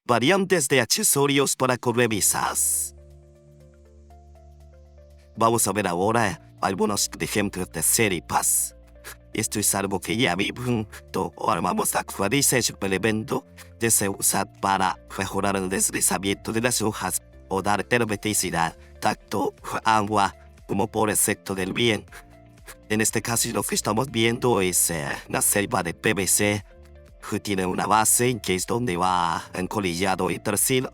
variantes de accesorios para correvisas. Vamos a ver ahora algunos ejemplos de seripas. Esto es algo que ya vimos o armamos actualizar el evento de se usa para mejorar el deslizamiento de las hojas o dar hermeticidad, tacto, agua, como por efecto del bien. En este caso lo que estamos viendo es la selva de PVC, que tiene una base que es donde va encolillado el tercero.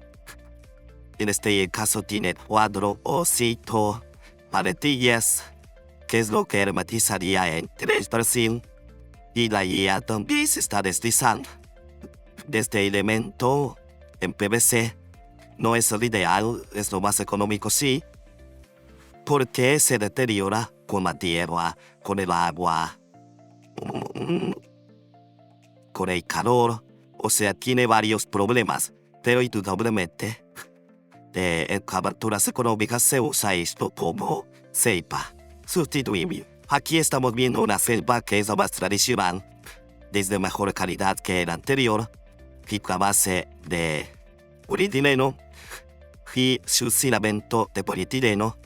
En este caso tiene cuadro, osito, paletillas, que es lo que hermetizaría en 3%. Y la guía también se está deslizando. Este elemento en PVC no es el ideal, es lo más económico sí, porque se deteriora con la tierra, con el agua, con el calor, o sea, tiene varios problemas, pero indudablemente en coberturas económicas se usa esto como selva sustituible. Aquí estamos viendo una selva que es la más tradicional, desde mejor calidad que el anterior, y a base de polietileno y su filamento de polietileno.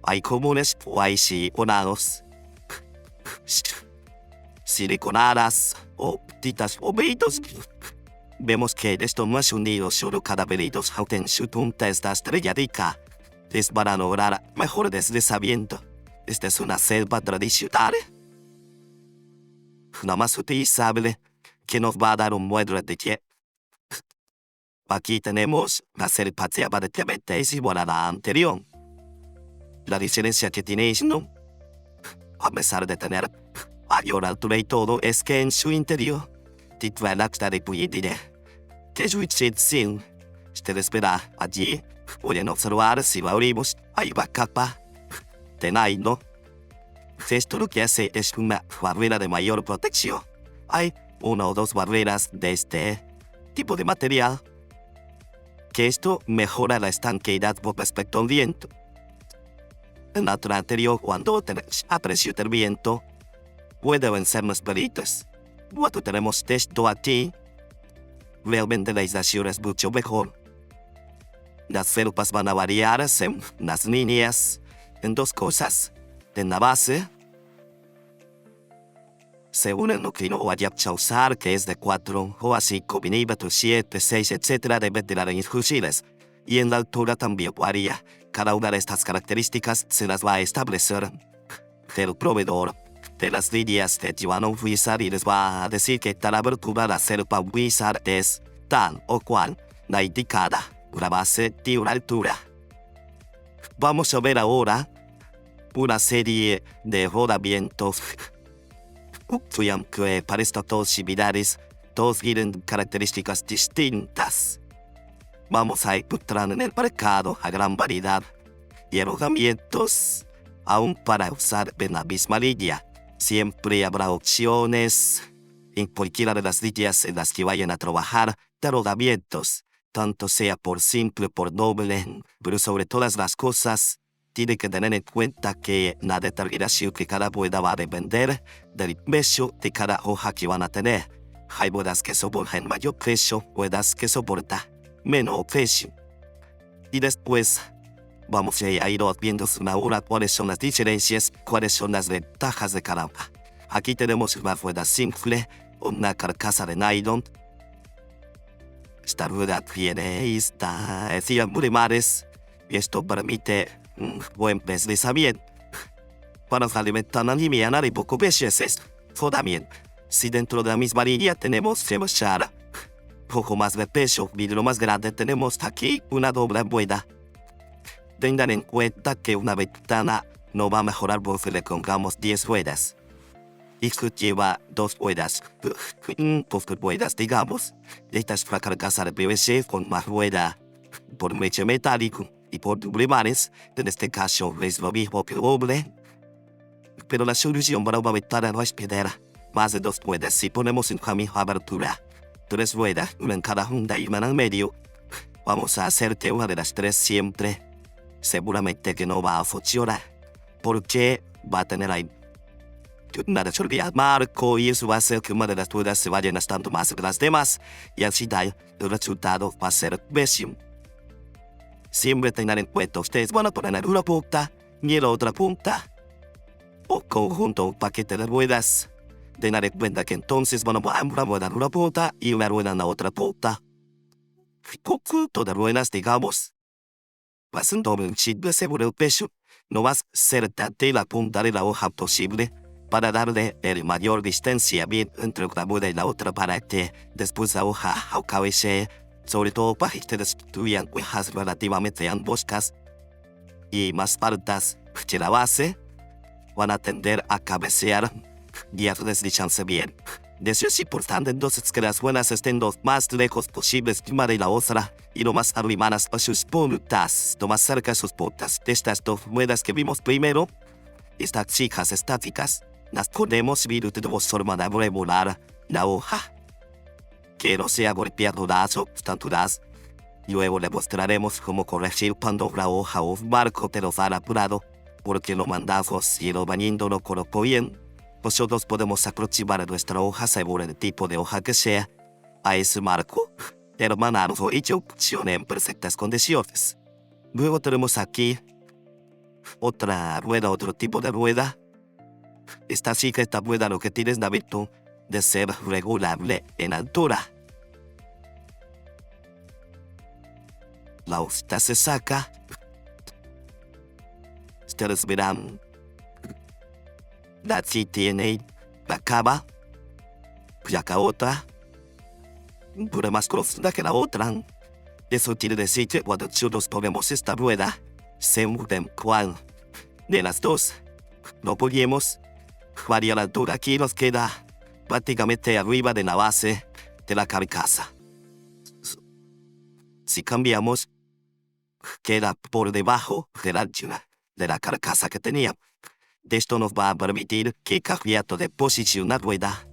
Hay comunes o hay siliconados, siliconadas o titas o velitos. Vemos que estos más unidos solo cada velito en su punta está estrelladica. Es para lograr mejor deslizamiento. Esta es una selva tradicional, la más utilizable, que nos va a dar un mueble de pie. Aquí tenemos la selva de TBT es igual a la anterior. La diferencia que tenéis, ¿no? A pesar de tener mayor altura y todo, es que en su interior tiene la acta de polietileno. Que es sin. Ustedes verán allí, pueden observar si lo abrimos, hay una capa de nylon. Esto lo que hace es una barrera de mayor protección. Hay una o dos barreras de este tipo de material, que esto mejora la estanqueidad con respecto al viento. En la otra anterior, cuando tenemos a presión del viento, puede vencer los pelitos. Cuando tenemos esto aquí, realmente la aislación es mucho mejor. Las felpas van a variar en las líneas, en dos cosas. En la base, según el núcleo vaya a usar, que es de 4 o a 5 milímetros, 7, 6, etc., debe de las fusiles. Y en la altura también varía. Cada una de estas características se las va a establecer el proveedor de las líneas de Joan Wizard y les va a decir que tal abertura de la selva Wizard es tal o cual la indicada, una base de una altura. Vamos a ver ahora una serie de rodamientos que parecen todos similares, todos tienen características distintas. Vamos a encontrar en el mercado a gran variedad de rodamientos, aún para usar en la misma línea. Siempre habrá opciones en cualquiera de las líneas en las que vayan a trabajar de rodamientos, tanto sea por simple o por doble, pero sobre todas las cosas, tiene que tener en cuenta que la determinación que cada rueda va a depender del peso de cada hoja que van a tener. Hay ruedas que soportan mayor peso, ruedas que soportan menos peso. Y después vamos a ir viendo ahora cuáles son las diferencias, cuáles son las ventajas de cada una. Aquí tenemos una rueda simple, una carcasa de nylon. Esta rueda tiene polimares y esto permite un buen deslizamiento. Para alimentar la línea de poco peso es esto. También, si dentro de la misma línea tenemos poco más de peso, vidrio más grande, tenemos aquí una doble rueda. Tengan en cuenta que una ventana no va a mejorar porque le pongamos 10 ruedas. Esto lleva 2 ruedas, digamos. Esta es una carcasa de PVC con más rueda por medio metálico y por polimares. En este caso es lo mismo que doble. Pero la solución para una ventana no es pedir más de 2 ruedas. Si ponemos en la misma abertura 3 ruedas, una en cada una y una en el medio, vamos a hacer que una de las 3 siempre seguramente que no va a funcionar, porque va a tener ahí nada se olvida marco y eso va a hacer que una de las ruedas se vaya gastando más que las demás y así da el resultado va a ser pésimo. Siempre tengan en cuenta ustedes van a poner una punta y la otra punta o conjunto un paquete de ruedas. Tener en cuenta que entonces van a poner una rueda en una punta y una rueda en la otra punta. Conjunto de ruedas, digamos. Pasando un chile sobre el pecho, no vas a cerrarte la punta de la hoja posible para darle el mayor distanciamiento entre una rueda y la otra para que después la hoja cabecee, sobre todo para que ustedes tuvieran hojas relativamente angostas y más altas que la base, van a tender a cabecear y a deslizarse bien. Eso es importante entonces que las ruedas estén lo más lejos posibles una de la otra y lo más arrimadas a sus puntas, lo más cerca a sus puntas. De estas dos ruedas que vimos primero, estas chicas estáticas, las podemos ver de dos formas de regular la hoja. Que no sea golpeadas o obstanturadas. Luego le mostraremos cómo corregir cuando la hoja o marco te lo va apurado, porque lo mandamos y lo bañando lo colocó bien. Nosotros podemos aproximar nuestra hoja según el tipo de hoja que sea a ese marco, hermanarlo y que funcione en perfectas condiciones. Luego tenemos aquí otra rueda, otro tipo de rueda. Esta sí que esta rueda lo que tiene es la virtud de ser regulable en altura. La hoja se saca. Ustedes verán. La sí tiene la cava. Y acá otra. Pero más profunda que la otra. Eso quiere decir que cuando nosotros ponemos esta rueda, según cuál de las dos lo ponemos, varía la altura aquí nos queda prácticamente arriba de la base de la carcasa. Si cambiamos, queda por debajo de la altura de la carcasa que teníamos. Esto nos va a permitir que cambiando de posición la rueda,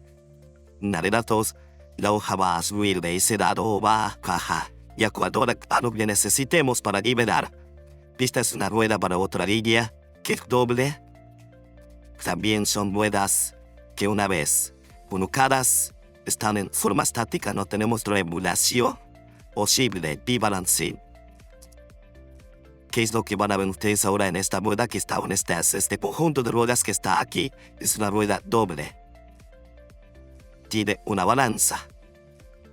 una de las dos, la hoja va a subir de ese lado o va a bajar. Y a cuando lo que necesitemos para liberar. Esta es una rueda para otra línea que es doble. También son ruedas que una vez colocadas están en forma estática, no tenemos regulación posible de balance. ¿Qué es lo que van a ver ustedes ahora en esta rueda que está en este conjunto de ruedas que está aquí? Es una rueda doble. Tiene una balanza.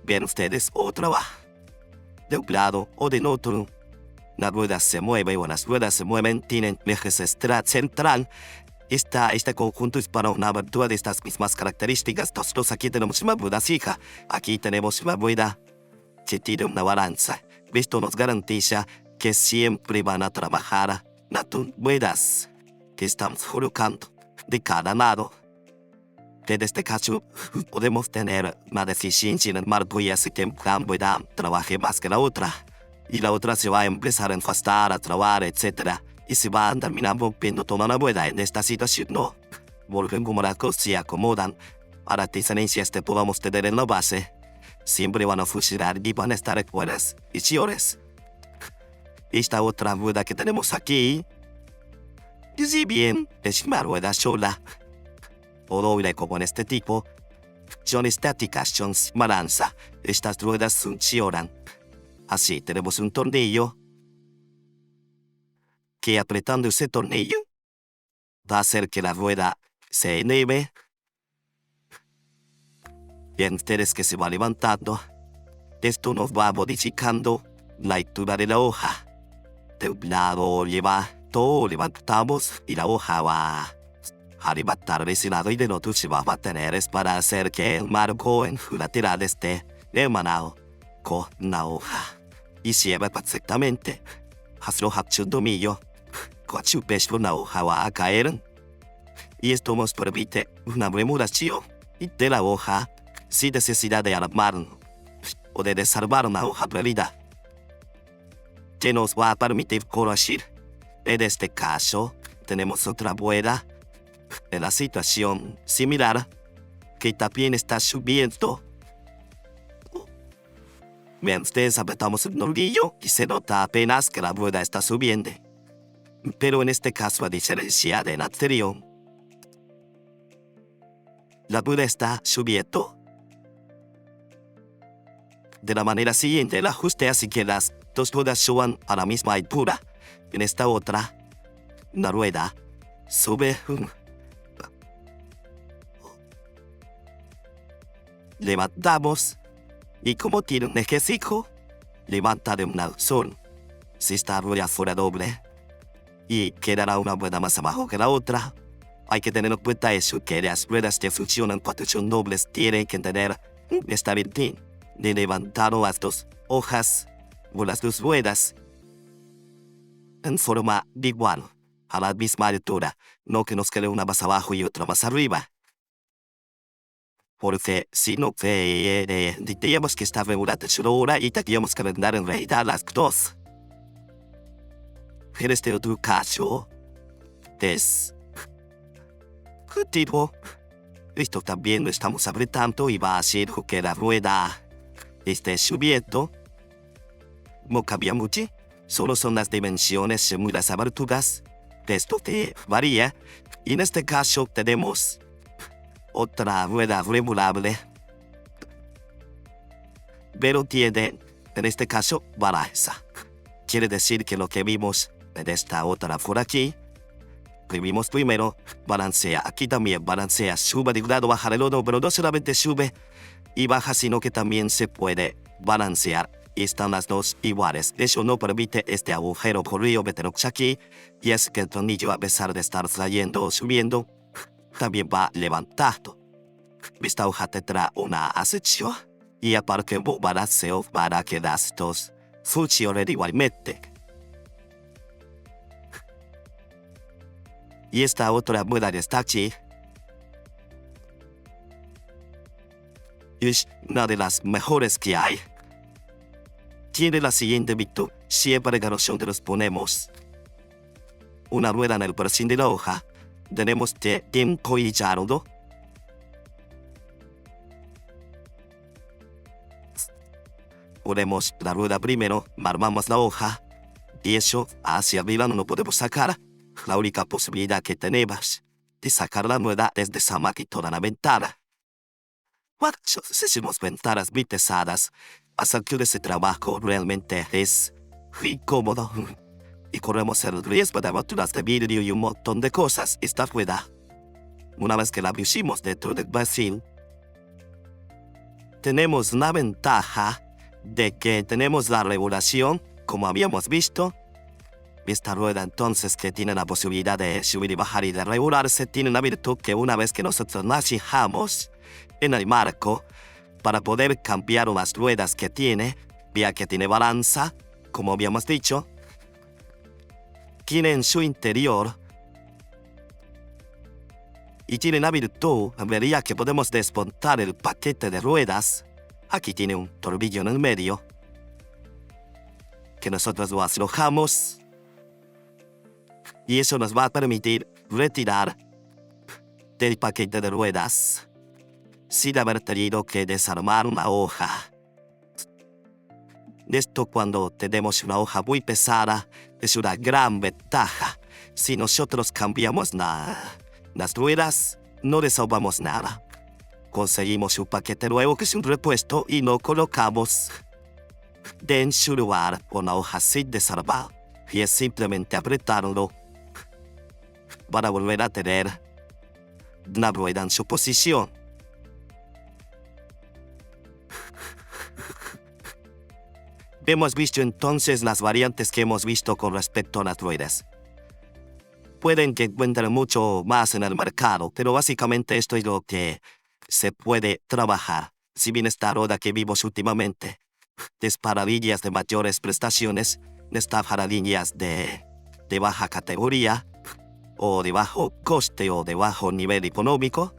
Ven ustedes otra va. De un lado o del otro. La rueda se mueve o las ruedas se mueven, tienen eje central. Este conjunto es para una abertura de estas mismas características. Nosotros aquí tenemos una rueda fija. Aquí tenemos una rueda que tiene una balanza. Esto nos garantiza que siempre van a trabajar las ruedas que estamos colocando de cada lado. En este caso, podemos tener una deficiencia en el marco y así que una rueda trabaje más que la otra. Y la otra se va a empezar a enfastar, a trabar, etc. Y se va a terminar rompiendo toda la rueda. En esta situación no. Volven como las cosas se acomodan. Para diferencias que podamos tener en la base, siempre van a funcionar y van a estar buenas y chiores. Esta otra rueda que tenemos aquí, si bien es una rueda sola, o doble como en este tipo, son estáticas, son sin balanza. Estas ruedas funcionan. Así tenemos un tornillo que apretando ese tornillo va a hacer que la rueda se eleve. Bien, ustedes que se va levantando, esto nos va modificando la altura de la hoja. De un lado todo levantamos y la hoja va a levantar de ese lado y del otro se va a mantener. Es para hacer que el marco en su lateral esté hermanado con la hoja. Y cierra perfectamente. Hazlo un dominio. Con su peso la hoja va a caer. Y esto nos permite una remodelación de la hoja sin necesidad de armar o de desarmar una hoja realidad. Que nos va a permitir corregir. En este caso, tenemos otra rueda en la situación similar que también está subiendo. Bien, ustedes apretamos el nudillo y se nota apenas que la rueda está subiendo. Pero en este caso, a diferencia del anterior, La rueda está subiendo. De la manera siguiente, el ajuste hace que las dos ruedas suban a la misma altura. En esta otra, la rueda sube. Levantamos. Y como tiene un eje fijo, levanta de un lado solo. Si esta rueda fuera doble y quedará una rueda más abajo que la otra, hay que tener en cuenta eso, que las ruedas que funcionan cuando son dobles tienen que tener esta virtud de levantar las dos hojas o las dos ruedas en forma igual, a la misma altura, no que nos quede una más abajo y otra más arriba. Porque si no diríamos que está regulada su hora y tendríamos que vender en realidad las dos. En este otro caso, es tipo, esto también lo estamos apretando y va a hacer que la rueda esté subiendo. No cambia mucho, solo son las dimensiones según las aberturas. Esto te varía. Y en este caso tenemos otra rueda regulable, pero tiene, en este caso, balanza. Quiere decir que lo que vimos en esta otra por aquí, que vimos primero, balancea. Aquí también balancea, sube de un lado, baja del otro, pero no solamente sube y baja, sino que también se puede balancear. Y están las dos iguales. Eso no permite este agujero por río meternos aquí, y es que el tornillo, a pesar de estar trayendo o subiendo, también va levantando. Esta hoja tendrá una sección y aparte un balanceo para que las dos funcionen igualmente. Y esta otra rueda que está aquí es una de las mejores que hay. Tiene la siguiente virtud: siempre que nosotros ponemos una rueda en el perfil de la hoja, tenemos que encoillarlo. Ponemos la rueda primero, armamos la hoja, y eso hacia arriba no lo podemos sacar. La única posibilidad que tenemos de sacar la rueda es desarmar toda la ventana. Cuando hacemos ventanas muy pesadas, hacer que ese trabajo realmente es incómodo. Y corremos el riesgo de roturas de vidrio y un montón de cosas. Esta rueda, una vez que la pusimos dentro del barril, tenemos la ventaja de que tenemos la regulación, como habíamos visto. Esta rueda entonces, que tiene la posibilidad de subir y bajar y de regularse, tiene una virtud que una vez que nosotros la fijamos en el marco, para poder cambiar las ruedas que tiene, ya que tiene balanza, como habíamos dicho, tiene en su interior y tiene la virtud, vería que podemos desmontar el paquete de ruedas. Aquí tiene un tornillo en el medio, que nosotros lo aflojamos, y eso nos va a permitir retirar del paquete de ruedas sin haber tenido que desarmar una hoja. Esto, cuando tenemos una hoja muy pesada, es una gran ventaja. Si nosotros cambiamos las ruedas, no desarmamos nada. Conseguimos un paquete nuevo que es un repuesto y lo colocamos en su lugar con la hoja sin desarmar. Y es simplemente apretarlo para volver a tener la rueda en su posición. Hemos visto entonces las variantes que hemos visto con respecto a las ruedas. Pueden que encuentren mucho más en el mercado, pero básicamente esto es lo que se puede trabajar. Si bien esta rueda que vimos últimamente es para líneas de mayores prestaciones, está para líneas de baja categoría, o de bajo coste, o de bajo nivel económico,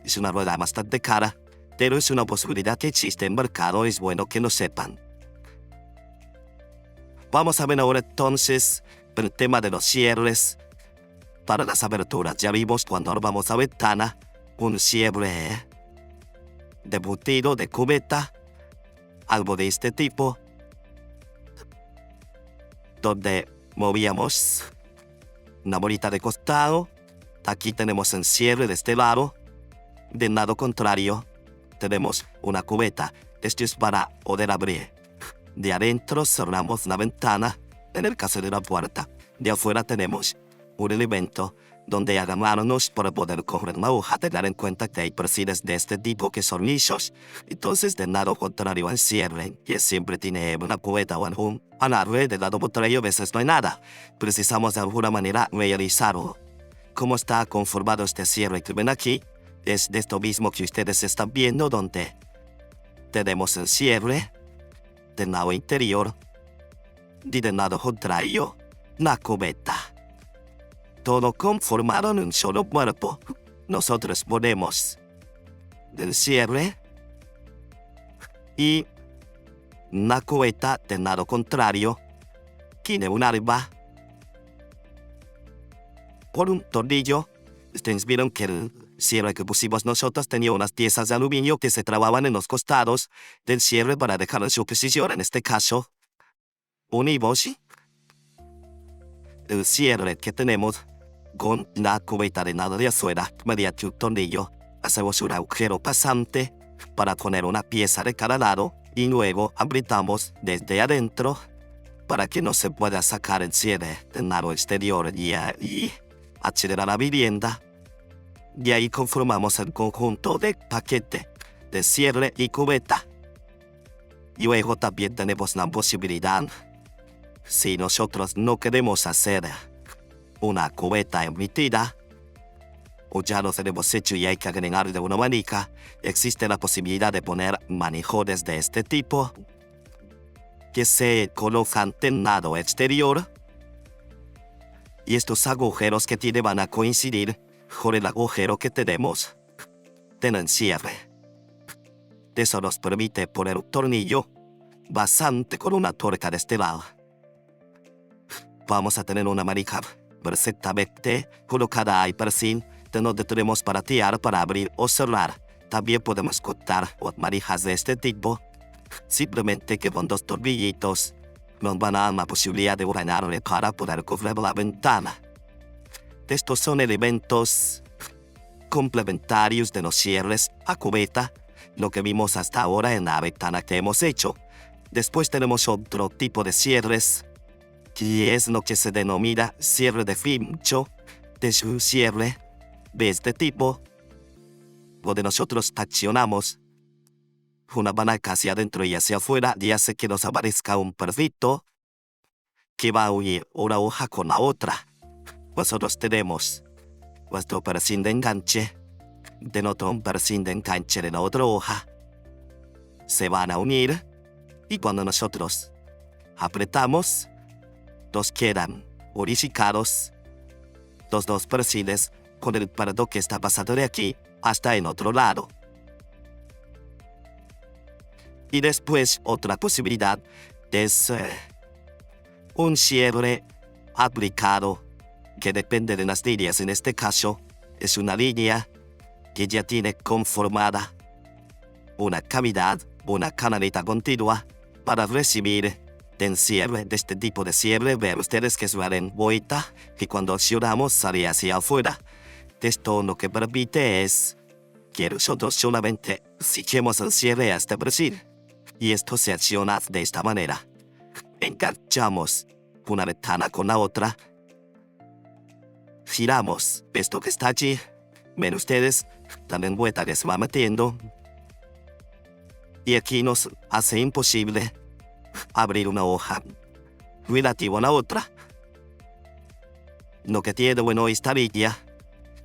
es una rueda bastante cara, pero es una posibilidad que existe en el mercado, es bueno que lo sepan. Vamos a ver ahora entonces el tema de los cierres para las aberturas. Ya vimos cuando armamos la ventana un cierre de embutido, de cubeta, algo de este tipo, donde movíamos una bolita de costado. Aquí tenemos el cierre de este lado. Del lado contrario, tenemos una cubeta. Esto es para poder abrir. De adentro cerramos la ventana, en el caso de la puerta. De afuera tenemos un elemento donde agarrarnos para poder coger la hoja. Tener en cuenta que hay perfiles de este tipo que son lisos. Entonces, del lado contrario al cierre, que siempre tiene una cubeta o algún alarme, del lado contrario a veces no hay nada. Precisamos de alguna manera realizarlo. ¿Cómo está conformado este cierre que ven aquí? Es de esto mismo que ustedes están viendo, donde tenemos el cierre del lado interior y del lado contrario la cubeta. Todo conformado en un solo cuerpo. Nosotros ponemos el cierre y la cubeta del lado contrario tiene un arma por un tornillo. Ustedes vieron que el cierre que pusimos nosotros tenía unas piezas de aluminio que se trababan en los costados del cierre para dejar en su posición. En este caso, unimos el cierre que tenemos con la cubeta de lado de afuera mediante un tornillo. Hacemos un agujero pasante para poner una pieza de cada lado y luego apretamos desde adentro para que no se pueda sacar el cierre del lado exterior y acceder a la vivienda. Y ahí conformamos el conjunto de paquete de cierre y cubeta. Y luego también tenemos la posibilidad, si nosotros no queremos hacer una cubeta emitida, o ya lo tenemos hecho y hay que agregar de una manija, existe la posibilidad de poner manijones de este tipo que se colocan del lado exterior, y estos agujeros que tiene van a coincidir con el agujero que tenemos en el cierre. Eso nos permite poner un tornillo bastante con una tuerca de este lado. Vamos a tener una manija perfectamente colocada ahí por fin, de donde tenemos para tirar, para abrir o cerrar. También podemos contar con manijas de este tipo, simplemente que con dos tornillitos nos van a dar la posibilidad de ordenarle para poder cubrir la ventana. Estos son elementos complementarios de los cierres a cubeta, lo que vimos hasta ahora en la ventana que hemos hecho. Después tenemos otro tipo de cierres, que es lo que se denomina cierre de pincho. De su cierre de este tipo, donde nosotros accionamos una palanca hacia adentro y hacia afuera y hace que nos aparezca un perfito que va a unir una hoja con la otra. Nosotros tenemos nuestro persin de enganche, de otro persin de enganche de la otra hoja. Se van a unir y cuando nosotros apretamos, nos quedan unificados los dos persiles con el pardo que está pasando de aquí hasta en otro lado. Y después otra posibilidad es un cierre aplicado que depende de las líneas. En este caso es una línea que ya tiene conformada una cavidad, una canaleta continua para recibir del cierre, de este tipo de cierre. Ven ustedes que suelen vuelta, que cuando accionamos sale hacia afuera. Esto lo que permite es que nosotros solamente sigamos el cierre hasta Brasil. Y esto se acciona de esta manera. Enganchamos una ventana con la otra. Giramos esto que está allí. Ven ustedes, también vuelta que se va metiendo. Y aquí nos hace imposible abrir una hoja relativa a la otra. Lo que tiene de bueno esta línea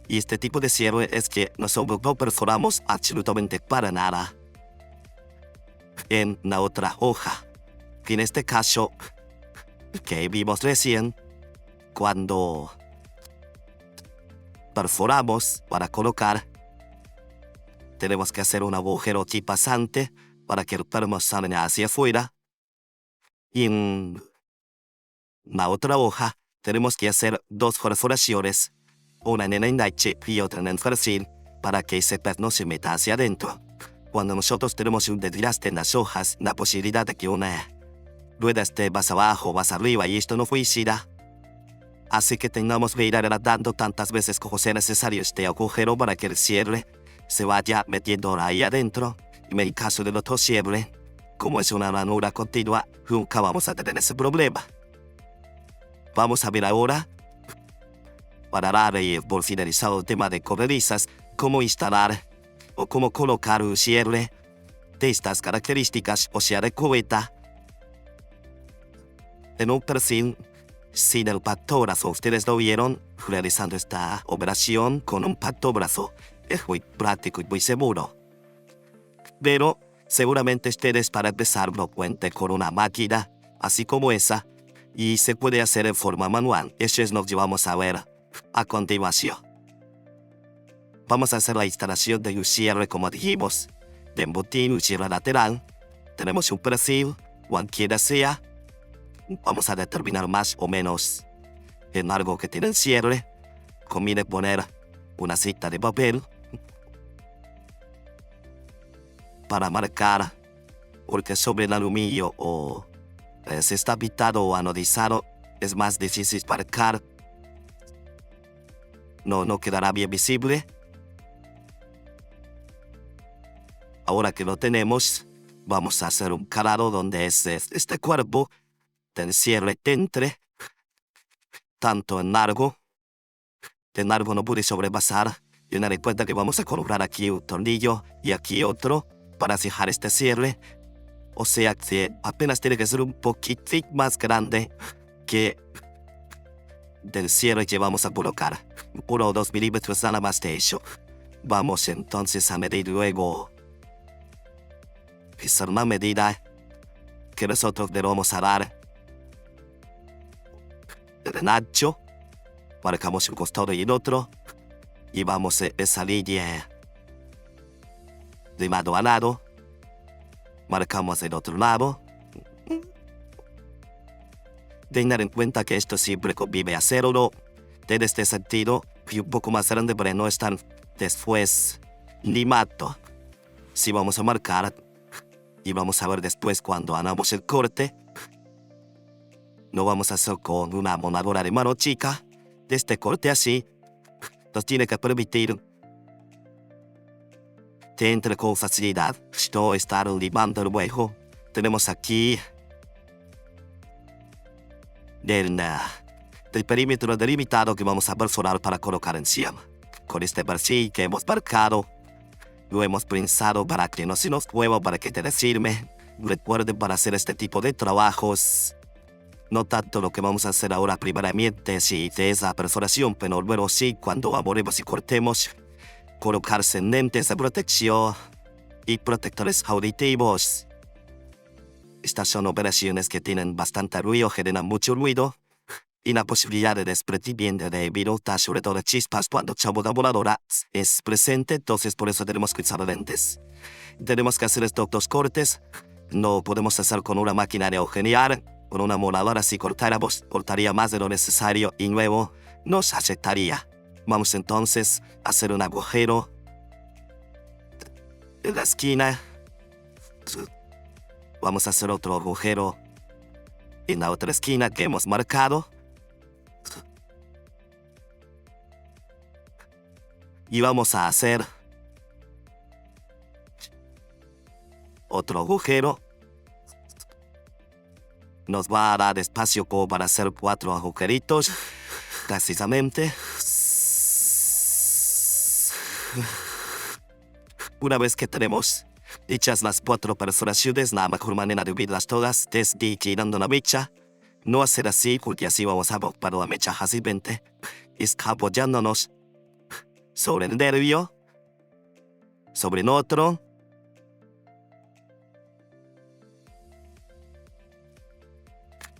y este tipo de cierre es que nosotros no perforamos absolutamente para nada en la otra hoja. Que en este caso que vimos recién, cuando perforamos para colocar, tenemos que hacer un agujero aquí pasante para que el perno salga hacia afuera. Y en la otra hoja tenemos que hacer dos perforaciones, una en el enganche y otra en el perfil, para que ese perno se meta hacia adentro. Cuando nosotros tenemos un desgaste en las hojas, la posibilidad de que una rueda esté más abajo, más arriba, y esto no coincida, así que tengamos que ir agradando tantas veces como sea necesario este agujero para que el cierre se vaya metiendo ahí adentro. Y en el caso de la tosiebre, como es una ranura continua, nunca vamos a tener ese problema. Vamos a ver ahora, para dar por finalizado el tema de corredizas, cómo instalar o cómo colocar un cierre de estas características, o sea, de cubeta, en un perfil sin el pactógrafo. Ustedes lo vieron realizando esta operación con un pactógrafo. Es muy práctico y muy seguro. Pero seguramente ustedes para empezar lo cuenten con una máquina así como esa, y se puede hacer en forma manual. Eso es lo que vamos a ver a continuación. Vamos a hacer la instalación de un cierre, como dijimos, de embutir, un cierre lateral. Tenemos un perfil, cualquiera sea. Vamos a determinar más o menos el largo que tiene el cierre. Conviene poner una cinta de papel para marcar, porque sobre el aluminio o si está pintado o anodizado es más difícil marcar. No quedará bien visible. Ahora que lo tenemos, vamos a hacer un calado donde este cuerpo del cierre entre tanto en largo. De largo no puede sobrepasar. Y tener en cuenta que vamos a colocar aquí un tornillo y aquí otro para fijar este cierre. O sea que apenas tiene que ser un poquito más grande que del cierre que vamos a colocar. 1 o 2 milímetros nada más de ello. Vamos entonces a medir luego. Esa es una medida que nosotros le vamos a dar de ancho. Marcamos un costado y el otro. Y vamos a esa línea de lado a lado. Marcamos el otro lado. Tener en cuenta que esto siempre conviene hacerlo en este sentido y un poco más grande para no estar después limado. Si vamos a marcar y vamos a ver después cuando hagamos el corte, no vamos a hacer con una monadora de mano chica. De este corte así nos tiene que permitir que entre con facilidad, no estar limando luego. Tenemos aquí del perímetro delimitado que vamos a perforar para colocar encima. Con este perfil que hemos marcado, lo hemos pensado para que no se nos mueva, para que te sirve. Recuerden, para hacer este tipo de trabajos, no tanto lo que vamos a hacer ahora primeramente, si de esa perforación, pero luego sí, cuando aboremos y cortemos, colocarse lentes de protección y protectores auditivos. Estas son operaciones que tienen bastante ruido, generan mucho ruido y la posibilidad de desprendimiento de virutas, sobre todo de chispas, cuando la voladora es presente. Entonces por eso tenemos que usar lentes. Tenemos que hacer estos 2 cortes. No podemos hacer con una máquina de agujerear. Con una moladora, si cortáramos, cortaría más de lo necesario y luego nos afectaría. Vamos entonces a hacer un agujero en la esquina. Vamos a hacer otro agujero en la otra esquina que hemos marcado. Y vamos a hacer otro agujero. Nos va a dar espacio como para hacer 4 agujeritos, precisamente. Una vez que tenemos hechas las 4 perforaciones, la mejor manera de unirlas todas es girando la mecha. No hacer así, porque así vamos a romper la mecha fácilmente. Es apoyándonos sobre el nervio, sobre el otro.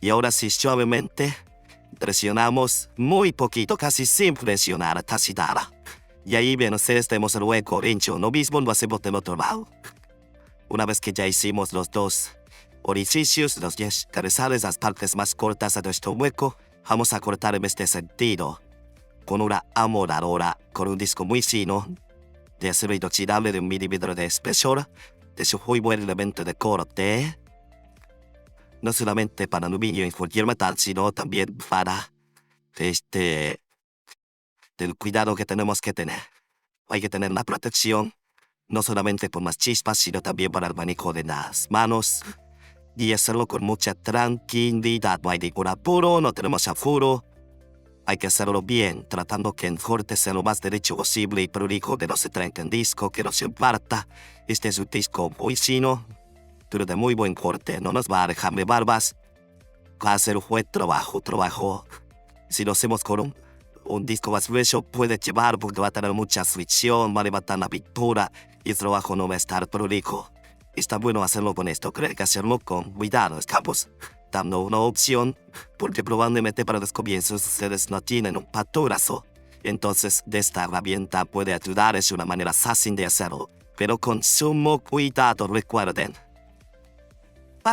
Y ahora sí, suavemente presionamos muy poquito, casi sin presionar, casi nada. Y ahí bien, ustedes tenemos el hueco ancho. Lo mismo lo hacemos del otro lado. Una vez que ya hicimos los 2 orificios, los 10 cabezales, las partes más cortas de nuestro hueco, vamos a cortar en este sentido. Con una amoladora, con un disco muy fino, de acero inoxidable de 1 milímetro de espesor. Es un muy buen elemento de corte. No solamente para aluminio y cualquier metal, sino también para del cuidado que tenemos que tener. Hay que tener la protección no solamente por más chispas, sino también para el manejo de las manos y hacerlo con mucha tranquilidad. No hay ningún apuro, no tenemos apuro. Hay que hacerlo bien, tratando que el corte sea lo más derecho posible y prolijo, que no se tranque el disco, que no se parta. Este es un disco muy fino, pero de muy buen corte, no nos va a dejar de barbas. Va a ser un buen trabajo. Si lo hacemos con un disco más grueso, puede llevar porque va a tener mucha fricción, va a levantar la pintura y el trabajo no va a estar prolijo. Está bueno hacerlo con esto, creo que hacerlo con cuidado, estamos dando una opción, porque probablemente para los comienzos ustedes no tienen un patógrafo. Entonces, de esta herramienta puede ayudar, es una manera fácil de hacerlo, pero con sumo cuidado, recuerden.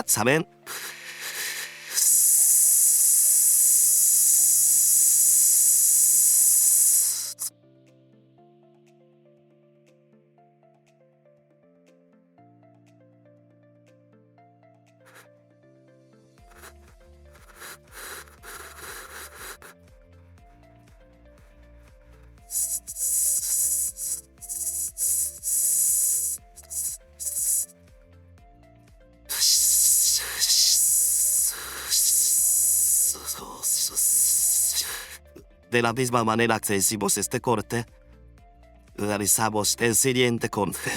¿Saben? De la misma manera que hicimos este corte, realizamos el siguiente corte.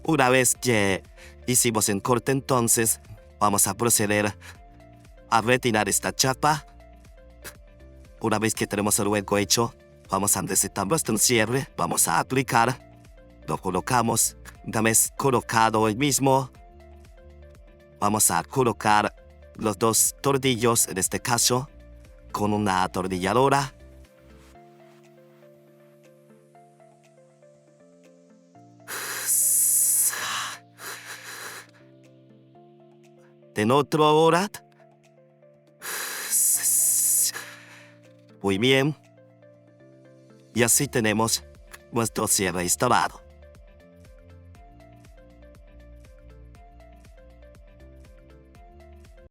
Una vez que hicimos el corte, entonces vamos a proceder a retirar esta chapa. Una vez que tenemos el hueco hecho, vamos a desentar nuestro cierre, vamos a aplicar, lo colocamos. Una vez colocado el mismo, vamos a colocar los dos tornillos, en este caso, con una atornilladora. En otro ahora. Muy bien. Y así tenemos nuestro cierre instalado.